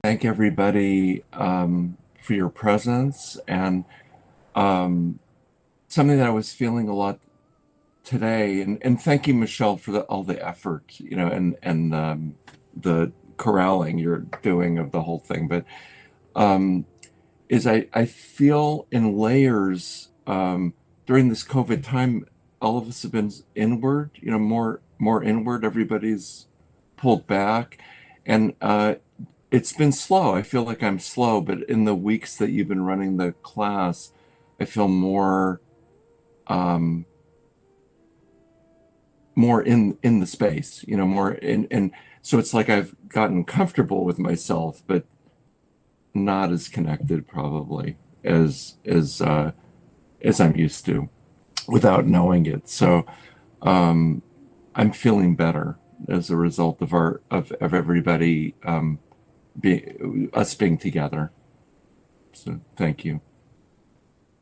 thank everybody for your presence and um, something that I was feeling a lot today. And thank you, Michelle, for all the effort, and the corralling you're doing of the whole thing. But um, is I feel in layers during this COVID time, all of us have been inward, more inward. Everybody's pulled back, and it's been slow. I feel like I'm slow, but in the weeks that you've been running the class, I feel um, more in the space, more in, and so it's like I've gotten comfortable with myself, but not as connected probably as I'm used to without knowing it. So um, I'm feeling better as a result of of everybody us being together. So thank you.